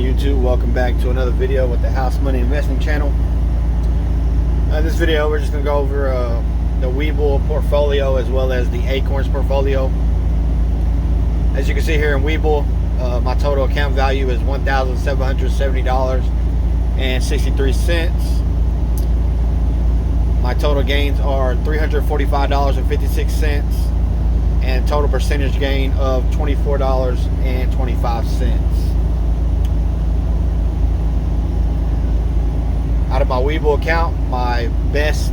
going, YouTube? Welcome back to another video with the House Money Investing channel. In this video, we're just going to go over the Webull portfolio as well as the Acorns portfolio. As you can see here in Webull, my total account value is $1,770.63. My total gains are $345.56, and total percentage gain of $24.25. Out of my Webull account, my best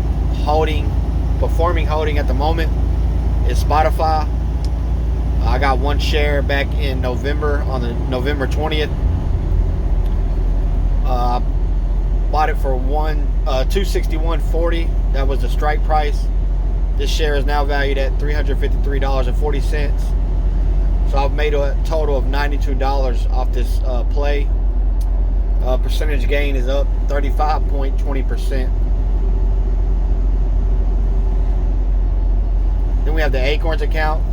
performing holding at the moment is Spotify. I got one share back in November, on the November 20th. Bought it for $261.40. That was the strike price. This share is now valued at $353.40. So I've made a total of $92 off this play. Percentage gain is up 35.20%. Then we have the Acorns account.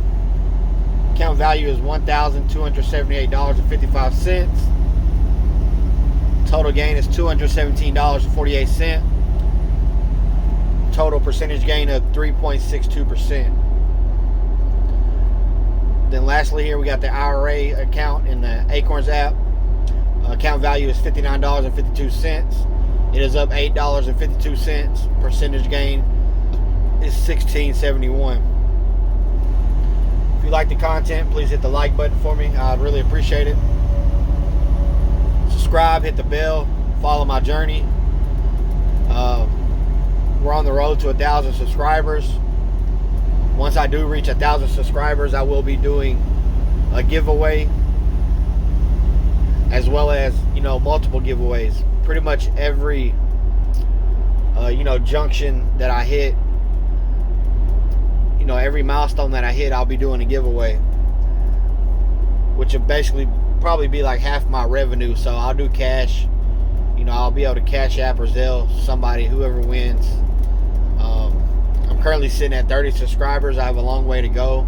Account value is $1,278.55. Total gain is $217.48. Total percentage gain of 3.62%. Then lastly here we got the IRA account in the Acorns app. Account value is $59.52. It is up $8.52. Percentage gain is 16.71. If you like the content, please hit the like button for me. I'd really appreciate it. Subscribe, hit the bell, follow my journey. We're on the road to 1,000 subscribers. Once I do reach 1,000 subscribers, I will be doing a giveaway, as well as, multiple giveaways. Pretty much every, junction that I hit, every milestone that I hit, I'll be doing a giveaway, which will basically probably be like half my revenue. So I'll do cash. I'll be able to Cash App or Zelle somebody, whoever wins. I'm currently sitting at 30 subscribers. I have a long way to go.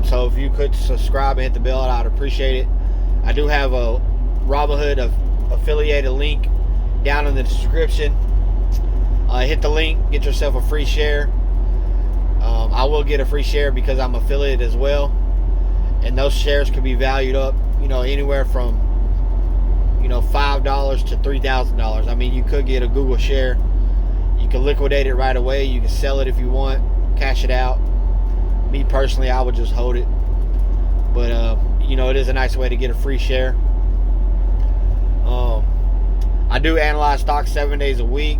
So if you could subscribe and hit the bell, I'd appreciate it. I do have a Robinhood affiliated link down in the description. Hit the link, get yourself a free share. I will get a free share because I'm affiliated as well, and those shares could be valued up, anywhere from $5 to $3,000. I mean, you could get a Google share. You can liquidate it right away. You can sell it if you want, cash it out. Me personally, I would just hold it, but it is a nice way to get a free share. I do analyze stocks 7 days a week,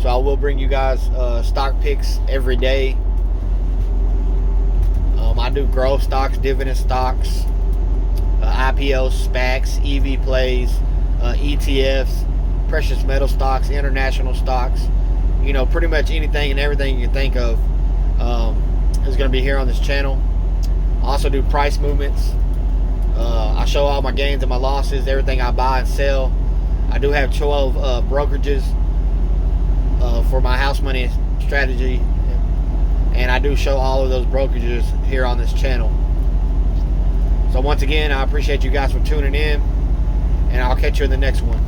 so I will bring you guys stock picks every day. I do growth stocks, dividend stocks, IPOs, SPACs, EV plays, ETFs, precious metal stocks, international stocks. Pretty much anything and everything you can think of is going to be here on this channel. I also do price movements. I show all my gains and my losses, everything I buy and sell. I do have 12 brokerages for my house money strategy, and I do show all of those brokerages here on this channel. So once again, I appreciate you guys for tuning in, and I'll catch you in the next one.